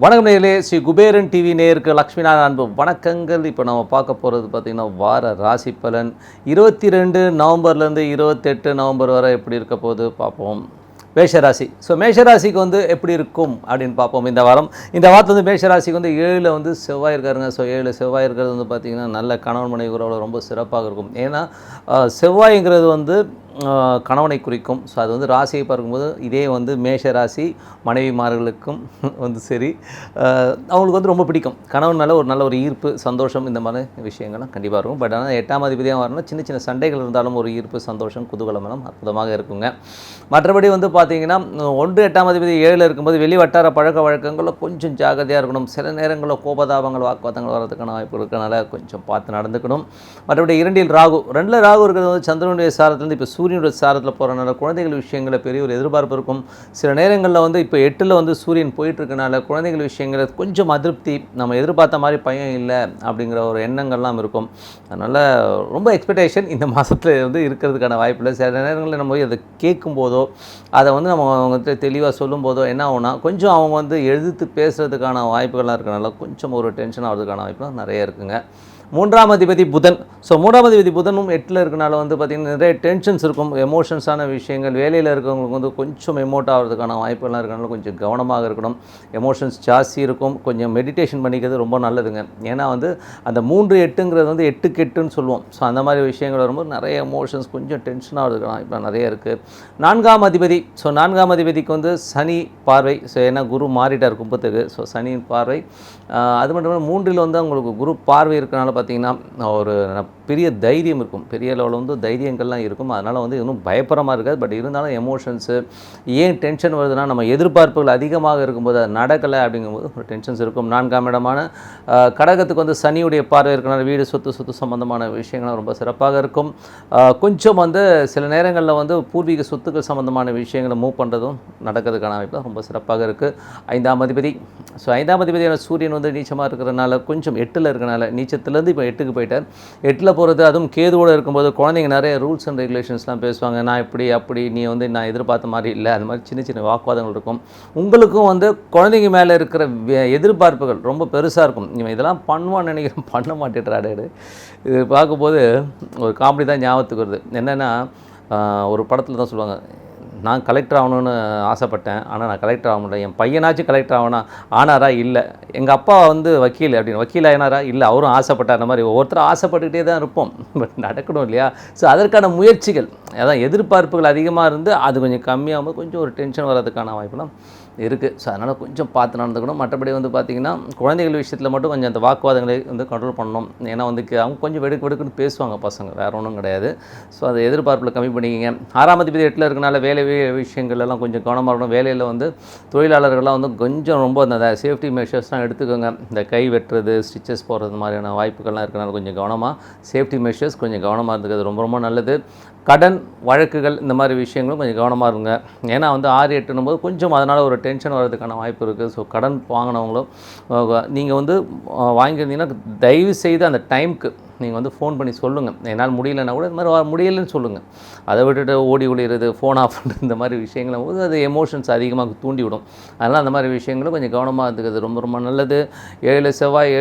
வணக்கம் நேயர்களே, ஸ்ரீ குபேரன் டிவி நேயருக்கு லக்ஷ்மிநாதன் அன்பு வணக்கங்கள். இப்போ நம்ம பார்க்க போகிறது பார்த்திங்கன்னா வார ராசி பலன் 22 நவம்பர்லேருந்து 28 நவம்பர் வரை எப்படி இருக்க போகுது பார்ப்போம். மேஷராசி. ஸோ மேஷராசிக்கு வந்து எப்படி இருக்கும் அப்படின்னு பார்ப்போம். இந்த வாரத்தில் வந்து மேஷராசிக்கு வந்து 7 வந்து செவ்வாய் இருக்காருங்க. ஸோ 7 செவ்வாய் இருக்கிறது வந்து பார்த்திங்கன்னா நல்ல கணவன் மனைவி உறவுல ரொம்ப சிறப்பாக இருக்கும். ஏன்னா செவ்வாய்ங்கிறது வந்து கணவனை குறிக்கும். ஸோ அது வந்து ராசியை பார்க்கும்போது இதே வந்து மேஷ ராசி மனைவிமார்களுக்கும் வந்து சரி அவங்களுக்கு வந்து ரொம்ப பிடிக்கும். கணவன் மேலே ஒரு நல்ல ஒரு ஈர்ப்பு, சந்தோஷம், இந்த மாதிரி விஷயங்கள்லாம் கண்டிப்பாக இருக்கும். பட் ஆனால் 8ஆம் அதிபதியாக வரணும், சின்ன சின்ன சண்டைகள் இருந்தாலும் ஒரு ஈர்ப்பு, சந்தோஷம், குதூகலம் எல்லாம் அற்புதமாக இருக்குங்க. மற்றபடி வந்து பார்த்திங்கன்னா 1 8ஆம் அதிபதி 7 இருக்கும்போது வெளி வட்டார பழக்க வழக்கங்களில் கொஞ்சம் ஜாகிரதையாக இருக்கணும். சில நேரங்களில் கோபதாபங்கள், வாக்குவாதங்கள் வரதுக்கான வாய்ப்பு இருக்கிறனால கொஞ்சம் பார்த்து நடந்துக்கணும். மற்றபடி 2 ராகு இருக்கிறது வந்து சந்திரனுடைய சாரத்துலேருந்து இப்போ சூரியனுடைய சாரத்தில் போகிறனால குழந்தைகள் விஷயங்களில் பெரிய ஒரு எதிர்பார்ப்பு இருக்கும். சில நேரங்களில் வந்து இப்போ 8ல் வந்து சூரியன் போயிட்டுருக்கனால குழந்தைகள் விஷயங்களில் கொஞ்சம் அதிருப்தி, நம்ம எதிர்பார்த்த மாதிரி பையன் இல்லை அப்படிங்கிற ஒரு எண்ணங்கள்லாம் இருக்கும். அதனால் ரொம்ப எக்ஸ்பெக்டேஷன் இந்த மாதத்தில் வந்து இருக்கிறதுக்கான வாய்ப்பு இல்லை. சில நேரங்களில் நம்ம அதை கேட்கும்போதோ அதை வந்து நம்ம அவங்க தெளிவாக சொல்லும்போதோ என்ன ஆகுனா கொஞ்சம் அவங்க வந்து எதிர்த்து பேசுகிறதுக்கான வாய்ப்புகள்லாம் இருக்கிறனால கொஞ்சம் ஒரு டென்ஷன் ஆகிறதுக்கான வாய்ப்புலாம் நிறைய இருக்குங்க. 3ஆம் அதிபதி புதன். ஸோ 3ஆம் அதிபதி புதனும் 8ல் இருக்கனால வந்து பார்த்திங்கன்னா நிறைய டென்ஷன்ஸ் இருக்கும், எமோஷன்ஸான விஷயங்கள். வேலையில் இருக்கிறவங்களுக்கு வந்து கொஞ்சம் எமோட் ஆகிறதுக்கான வாய்ப்புகள்லாம் இருக்கனால கொஞ்சம் கவனமாக இருக்கணும். எமோஷன்ஸ் ஜாஸ்தி இருக்கும். கொஞ்சம் மெடிடேஷன் பண்ணிக்கிறது ரொம்ப நல்லதுங்க. ஏன்னா வந்து அந்த 3-8ங்கிறது வந்து 8க்கு 8ன்னு சொல்லுவோம். ஸோ அந்த மாதிரி விஷயங்கள் வரும்போது நிறைய எமோஷன்ஸ், கொஞ்சம் டென்ஷன் ஆகிறதுக்கான வாய்ப்பு நிறைய இருக்குது. 4ஆம் அதிபதி. ஸோ 4ஆம் அதிபதிக்கு வந்து சனி பார்வை. ஸோ ஏன்னா குரு மாறிட்டார் கும்பத்துக்கு. ஸோ சனியின் பார்வை. அது மட்டும் இல்லாமல் 3ல் வந்து அவங்களுக்கு குரு பார்வை இருக்கிறனால பார்த்திங்கன்னா ஒரு பெரிய தைரியம் இருக்கும், பெரிய லெவலில் வந்து தைரியங்கள்லாம் இருக்கும். அதனால் வந்து இன்னும் பயப்பரமாக இருக்காது. பட் இருந்தாலும் எமோஷன்ஸு ஏன் டென்ஷன் வருதுன்னா நம்ம எதிர்பார்ப்புகள் அதிகமாக இருக்கும்போது அது நடக்கலை அப்படிங்கும்போது ஒரு டென்ஷன்ஸ் இருக்கும். 4ஆம் இடமான கடகத்துக்கு வந்து சனியுடைய பார்வை இருக்கிறனால வீடு, சொத்து சம்மந்தமான விஷயங்கள்லாம் ரொம்ப சிறப்பாக இருக்கும். கொஞ்சம் வந்து சில நேரங்களில் வந்து பூர்வீக சொத்துக்கள் சம்மந்தமான விஷயங்களை மூவ் பண்ணுறதும் நடக்கிறதுக்கான வாய்ப்பு ரொம்ப சிறப்பாக இருக்குது. 5ஆம் அதிபதி. ஸோ 5ஆம் அதிபதியான சூரியன் வந்து நீச்சமாக இருக்கிறனால கொஞ்சம் 8ல் இருக்கிறனால நீச்சத்துலேருந்து இப்போ 8க்கு போயிட்டார். 8ல் போகிறது, அதுவும் கேதுவோடு இருக்கும்போது குழந்தைங்க நிறைய ரூல்ஸ் அண்ட் ரெகுலேஷன்ஸ்லாம் பேசுவாங்க. நான் இப்படி அப்படி, நீ வந்து நான் எதிர்பார்த்த மாதிரி இல்லை, அது மாதிரி சின்ன சின்ன வாக்குவாதங்கள் இருக்கும். உங்களுக்கும் வந்து குழந்தைங்க மேலே இருக்கிற எதிர்பார்ப்புகள் ரொம்ப பெருசாக இருக்கும். இவன் இதெல்லாம் பண்ணுவான்னு நினைக்கிறேன், பண்ண மாட்டேன்றாடு. இது பார்க்கும்போது ஒரு காமெடி தான் ஞாபகத்துக்கு வருது. என்னென்னா ஒரு படத்தில் தான் சொல்லுவாங்க, நான் கலெக்டர் ஆகணும்னு ஆசைப்பட்டேன், ஆனால் நான் கலெக்டர் ஆக முடியல. என் பையனாச்சும் கலெக்டர் ஆனாரா? இல்லை. எங்கள் அப்பா வந்து வக்கீல் அப்படின்னு, வக்கீல் ஆனாரா? இல்லை. அவரும் ஆசைப்பட்டார். அந்த மாதிரி ஒவ்வொருத்தரும் ஆசைப்பட்டுக்கிட்டே தான் இருப்போம். பட் நடக்கணும் இல்லையா? ஸோ அதற்கான முயற்சிகள், அதான் எதிர்பார்ப்புகள் அதிகமாக இருந்து அது கொஞ்சம் கம்மியாகும்போது கொஞ்சம் ஒரு டென்ஷன் வர்றதுக்கான வாய்ப்புலாம் இருக்குது. ஸோ அதனால் கொஞ்சம் பார்த்து நடந்துக்கணும். மற்றபடி வந்து பார்த்திங்கன்னா குழந்தைகள் விஷயத்தில் மட்டும் கொஞ்சம் அந்த வாக்குவாதங்களை வந்து கண்ட்ரோல் பண்ணணும். ஏன்னா வந்து அவங்க கொஞ்சம் வெடுக்குன்னு பேசுவாங்க பசங்க, வேறு ஒன்றும் கிடையாது. ஸோ அதை எதிர்பார்ப்பில் கம்மி பண்ணிக்கிங்க. 6ஆம் அதிபதி 8ல் இருக்கனால வேலை விஷயங்கள்லாம் கொஞ்சம் கவனமாக இருக்கணும். வேலையில் வந்து தொழிலாளர்கள்லாம் வந்து கொஞ்சம் ரொம்ப அந்த சேஃப்டி மெஷர்ஸ்லாம் எடுத்துக்கோங்க. இந்த கை வெட்டுறது, ஸ்டிச்சஸ் போடுறது மாதிரியான வாய்ப்புகள்லாம் இருக்கனால கொஞ்சம் கவனமாக சேஃப்டி மெஷர்ஸ் கொஞ்சம் கவனமாக இருந்துக்கிறது ரொம்ப ரொம்ப நல்லது. கடன் வழக்குகள் இந்த மாதிரி விஷயங்களும் கொஞ்சம் கவனமாக இருங்க. ஏன்னா வந்து 6-8ன்னும் போது கொஞ்சம் அதனால் ஒரு டென்ஷன் வர்றதுக்கான வாய்ப்பு இருக்குது. ஸோ கடன் வாங்கினவங்களும் நீங்கள் வந்து வாங்கியிருந்தீங்கன்னா தயவு செய்து அந்த டைமுக்கு நீங்கள் வந்து ஃபோன் பண்ணி சொல்லுங்கள். என்னால் முடியலைன்னா கூட இந்த மாதிரி முடியலைன்னு சொல்லுங்கள். அதை விட்டுட்டு ஓடி ஒளிகிறது, ஃபோன் ஆஃப் பண்ணுறது, இந்த மாதிரி விஷயங்களும் போது அது எமோஷன்ஸ் அதிகமாக தூண்டி விடும். அதனால் அந்த மாதிரி விஷயங்களும் கொஞ்சம் கவனமாக இருந்துக்கிறது ரொம்ப ரொம்ப நல்லது. 7 செவ்வாய்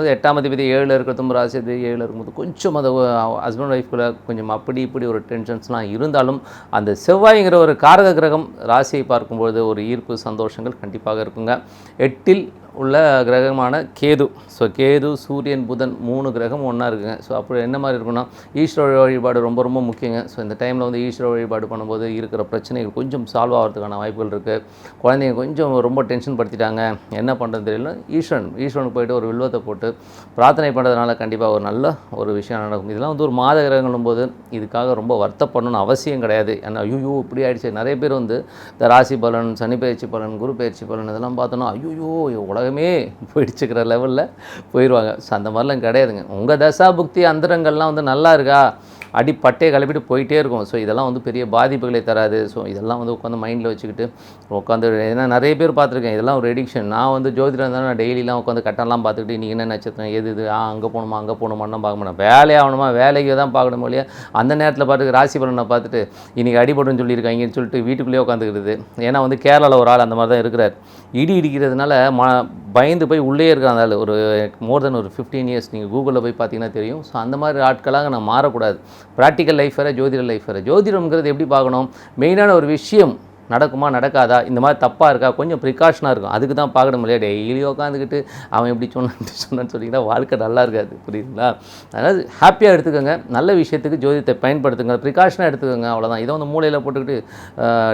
வந்து 8ஆம் அதிபதி 7ல் இருக்கிறதும் ராசி 7ல் இருக்கும்போது கொஞ்சம் அது ஹஸ்பண்ட் ஒய்ஃப்குள்ளே கொஞ்சம் அப்படி இப்படி ஒரு டென்ஷன்ஸ்லாம் இருந்தாலும் அந்த செவ்வாய்ங்கிற ஒரு காரக கிரகம் ராசியை பார்க்கும்பொழுது ஒரு ஈர்ப்பு, சந்தோஷங்கள் கண்டிப்பாக இருக்குங்க. 8ல் உள்ள கிரகமான கேது. ஸோ கேது, சூரியன், புதன் 3 கிரகம் ஒன்றா இருக்குங்க. ஸோ அப்படி என்ன மாதிரி இருக்குன்னா ஈஸ்வர வழிபாடு ரொம்ப ரொம்ப முக்கியங்க. ஸோ இந்த டைமில் வந்து ஈஸ்வர வழிபாடு பண்ணும்போது இருக்கிற பிரச்சனைகள் கொஞ்சம் சால்வ் ஆகிறதுக்கான வாய்ப்புகள் இருக்குது. குழந்தைங்க கொஞ்சம் ரொம்ப டென்ஷன் படுத்திட்டாங்க, என்ன பண்ணுறது தெரியல, ஈஸ்வரனுக்கு போய்ட்டு ஒரு வில்வத்தை போட்டு பிரார்த்தனை பண்ணுறதுனால கண்டிப்பாக ஒரு நல்ல ஒரு விஷயம் நடக்கும். இதெல்லாம் வந்து ஒரு மாத கிரகங்களும் போது இதுக்காக ரொம்ப வருத்தப்படணும்னு அவசியம் கிடையாது. ஏன்னா ஐயோ இப்படி ஆகிடுச்சு. நிறைய பேர் வந்து இந்த ராசி பலன், சனி பயிற்சி பலன், குரு பயிற்சி பலன் இதெல்லாம் பார்த்தோன்னா ஐயோ உலகமே போயிடுச்சுக்கிற லெவலில் போயிடுவாங்க. ஸோ அந்த மாதிரிலாம் கிடையாதுங்க. உங்கள் தசா புக்தி அந்தரங்கள்லாம் வந்து நல்லா இருக்கா பட்டையை கிளப்பிட்டு போயிட்டே இருக்கும். ஸோ இதெல்லாம் வந்து பெரிய பாதிப்புகளை தராது. ஸோ இதெல்லாம் வந்து உட்காந்து மைண்டில் வச்சுக்கிட்டு உட்காந்து, ஏன்னா நிறைய பேர் பார்த்துருக்கேன், இதெல்லாம் ஒரு எடிக்ஷன். நான் வந்து ஜோதிடம் இருந்தாலும் நான் டெய்லிலாம் உட்காந்து கட்டெல்லாம் பார்த்துக்கிட்டு இன்றைக்கி என்ன நட்சத்திரம் எது இது அங்கே போகணுமான்னு பார்க்க மாட்டேன். வேலையாகணுமா வேலைக்கு தான் பார்க்கணும் இல்லையா. அந்த நேரத்தில் பார்த்துட்டு ராசி பலனை பார்த்துட்டு இன்றைக்கி அடிபடுன்னு சொல்லியிருக்காங்கன்னு சொல்லிட்டு வீட்டுக்குள்ளேயே உட்காந்துக்கிறது. ஏன்னா வந்து கேரளாவில் ஒரு ஆள் அந்த மாதிரி தான் இருக்கிறார். இடிக்கிறதுனால பயந்து போய் உள்ளே இருக்கிறாங்க. அதில் ஒரு மோர் தென் ஒரு 15 இயர்ஸ் நீங்கள் கூகுளில் போய் பார்த்தீங்கன்னா தெரியும். ஸோ அந்த மாதிரி ஆட்களாக நான் மாறக்கூடாது. ப்ராக்டிக்கல் லைஃப் வேறு, ஜோதிட லைஃப் வேறு. ஜோதிடம்ங்கிறது எப்படி பார்க்கணும், மெயினான ஒரு விஷயம் நடக்குமா நடக்காதா, இந்த மாதிரி தப்பாக இருக்கா, கொஞ்சம் ப்ரிகாஷனாக இருக்கும். அதுக்கு தான் பார்க்கணும் இல்லையா. டெய்லி உட்காந்துக்கிட்டு அவன் எப்படி சொன்னான்னு சொன்னீங்கன்னா வாழ்க்கை நல்லா இருக்காது. புரியுதுங்களா. அதாவது ஹாப்பியாக எடுத்துக்கோங்க, நல்ல விஷயத்துக்கு ஜோதிடத்தை பயன்படுத்துங்க, ப்ரிகாஷனாக எடுத்துக்கோங்க, அவ்வளோதான். இதை வந்து மூளையில் போட்டுக்கிட்டு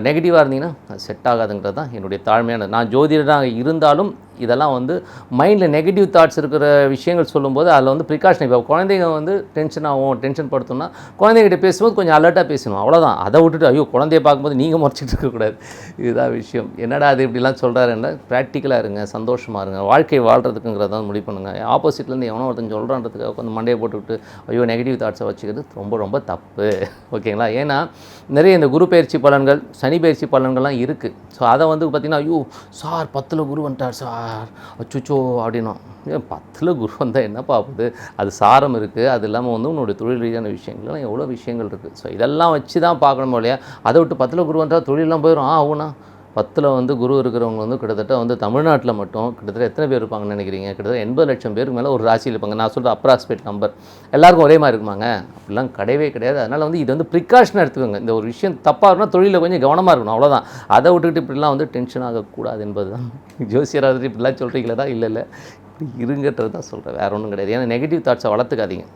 நெகட்டிவாக இருந்தீங்கன்னா அது செட் ஆகாதுங்கிறது தான் என்னுடைய தாழ்மையான. நான் ஜோதிடராக இருந்தாலும் இதெல்லாம் வந்து மைண்டில் நெகட்டிவ் தாட்ஸ் இருக்கிற விஷயங்கள் சொல்லும்போது அதில் வந்து ப்ரிகாஷன். இப்போ குழந்தைங்க வந்து டென்ஷன் ஆகும், டென்ஷன் படுத்தணும்னா குழந்தைகிட்ட பேசும்போது கொஞ்சம் அலர்ட்டாக பேசணும், அவ்வளோதான். அதை விட்டுட்டு ஐயோ குழந்தைய பார்க்கும்போது நீங்கள் முறைச்சிட்டு இருக்கக்கூடாது. இதுதான் விஷயம். என்னடா அது இப்படிலாம் சொல்கிறாருன்னா, ப்ராக்டிக்கலாக இருங்க, சந்தோஷமாக இருங்க, வாழ்க்கை வாழ்கிறதுக்குங்கிறதான் முடிவு பண்ணுங்கள். ஆப்போசிட்லேருந்து எவனோ ஒருத்தன் சொல்கிறான்றதுக்காக கொஞ்சம் மண்டையை போட்டுவிட்டு ஐயோ நெகட்டிவ் தாட்ஸை வச்சுக்கிறது ரொம்ப ரொம்ப தப்பு. ஓகேங்களா. ஏன்னா நிறைய இந்த குரு பயிற்சி பலன்கள், சனி பயிற்சி பலன்கள்லாம் இருக்குது. ஸோ அதை வந்து பார்த்திங்கன்னா ஐயோ சார் 10ல் குரு வந்துட்டார் சார் அச்சுச்சோ அப்படின்னா, 10ல் குரு வந்தால் என்ன பார்ப்பது, அது சாரம் இருக்குது. அது இல்லாமல் வந்து உன்னுடைய தொழில் ரீதியான விஷயங்கள்லாம் எவ்வளோ விஷயங்கள் இருக்குது. ஸோ இதெல்லாம் வச்சு தான் பார்க்கணும் இல்லையா. அதை விட்டு 10ல் குரு வந்தால் தொழிலெலாம் போயிடும். ஆகுனா 10ல் வந்து குரு இருக்கிறவங்க வந்து கிட்டத்தட்ட வந்து தமிழ்நாட்டில் மட்டும் கிட்டத்தட்ட எத்தனை பேர் இருப்பாங்கன்னு நினைக்கிறீங்க? கிட்டத்தட்ட 80 லட்சம் பேருக்கு மேலே ஒரு ராசியில் இருப்பாங்க. நான் சொல்கிற அப்ராக்சிமேட் நம்பர். எல்லாருக்கும் ஒரே மாதிரி இருக்குமாங்க? அப்படிலாம் கிடையவே கிடையாது. அதனால் வந்து இது வந்து ப்ரிகாஷனாக எடுத்துக்கோங்க. இந்த ஒரு விஷயம் தப்பாக இருக்குன்னா தொழிலில் கொஞ்சம் கவனமாக இருக்கணும், அவ்வளோதான். அதை விட்டுக்கிட்டு இப்படிலாம் வந்து டென்ஷன் ஆகக்கூடாது என்பது தான். ஜோசியராக இப்படிலாம் சொல்கிறீங்களா? இல்லை இப்படி இருங்கன்றது தான் சொல்கிறேன், வேறு ஒன்றும் கிடையாது. ஏன்னா நெகட்டிவ் தாட்ஸை வளர்த்துக்காதீங்க.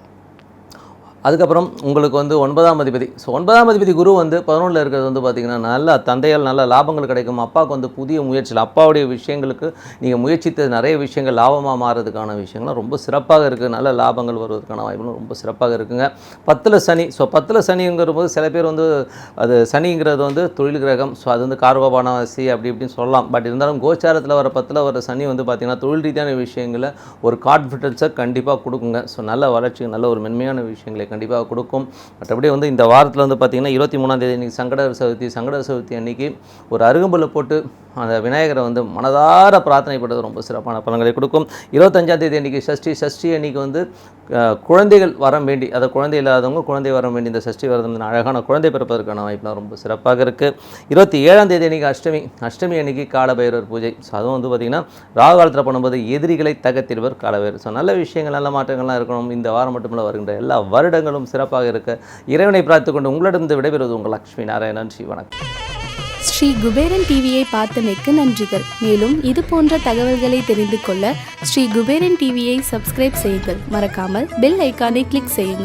அதுக்கப்புறம் உங்களுக்கு வந்து 9ஆம் அதிபதி. ஸோ 9ஆம் அதிபதி குரு வந்து 11ல் இருக்கிறது வந்து பார்த்திங்கன்னா நல்ல தந்தையால் நல்ல லாபங்கள் கிடைக்கும். அப்பாவுக்கு வந்து புதிய முயற்சிகள், அப்பாவுடைய விஷயங்களுக்கு நீங்கள் முயற்சித்த நிறைய விஷயங்கள் லாபமாக மாறதுக்கான விஷயங்கள்லாம் ரொம்ப சிறப்பாக இருக்குது. நல்ல லாபங்கள் வருவதற்கான வாய்ப்புகளும் ரொம்ப சிறப்பாக இருக்குங்க. 10ல் சனி. ஸோ 10ல் சனிங்கிற போது சில பேர் வந்து அது சனிங்கிறது வந்து தொழில் கிரகம். ஸோ அது வந்து கார்வபானவாசி அப்படி இப்படின்னு சொல்லலாம். பட் இருந்தாலும் கோச்சாரத்தில் வர 10ல் வர சனி வந்து பார்த்திங்கன்னா தொழில் ரீதியான விஷயங்களில் ஒரு கான்ஃபிடென்ஸை கண்டிப்பாக கொடுக்குங்க. ஸோ நல்ல வளர்ச்சி, நல்ல ஒரு மென்மையான விஷயங்களை கண்டிப்பாக கொடுக்கும். மற்றபடி வந்து இந்த வாரத்தில் வந்து பார்த்திங்கன்னா 23ஆம் தேதி அன்றைக்கி சங்கடர் சதுர்த்தி அன்றைக்கி ஒரு அருகம்புல்லை போட்டு அந்த விநாயகரை வந்து மனதார பிரார்த்தனை பண்ணுறது ரொம்ப சிறப்பான பலன்களை கொடுக்கும். 25ஆம் தேதி அன்றைக்கி சஷ்டி அன்றைக்கி வந்து குழந்தைகள் வரம் வேண்டி, அதை குழந்தை இல்லாதவங்க குழந்தை வரம் வேண்டி இந்த சஷ்டி விரதம் அழகான குழந்தை பிறப்பதற்கான வாய்ப்புலாம் ரொம்ப சிறப்பாக இருக்குது. 27ஆம் தேதி அன்றைக்கி அஷ்டமி அன்றைக்கி காலபைரவர் பூஜை. ஸோ அதுவும் வந்து பார்த்திங்கன்னா ராகு காலத்தில் பண்ணும்போது எதிரிகளை தகர்த்திடுவர் காலபைரவர். ஸோ நல்ல விஷயங்கள், நல்ல மாற்றங்கள்லாம் இருக்கணும். இந்த வாரம் மட்டுமில்ல வருகின்ற எல்லா வருடங்களும் சிறப்பாக இருக்க இறைவனை பிரார்த்தித்துக் கொண்டு உங்களிடமிருந்து விடைபெறுவது உங்கள் லக்ஷ்மி நாராயணன். வணக்கம். ஸ்ரீ குபேரன் டிவியை பார்த்தமைக்கு நன்றிகள். மேலும் இது போன்ற தகவல்களை தெரிந்து கொள்ள ஸ்ரீ குபேரன் டிவியை சப்ஸ்கிரைப் செய்யுங்கள். மறக்காமல் பெல் ஐக்கானை கிளிக் செய்யுங்கள்.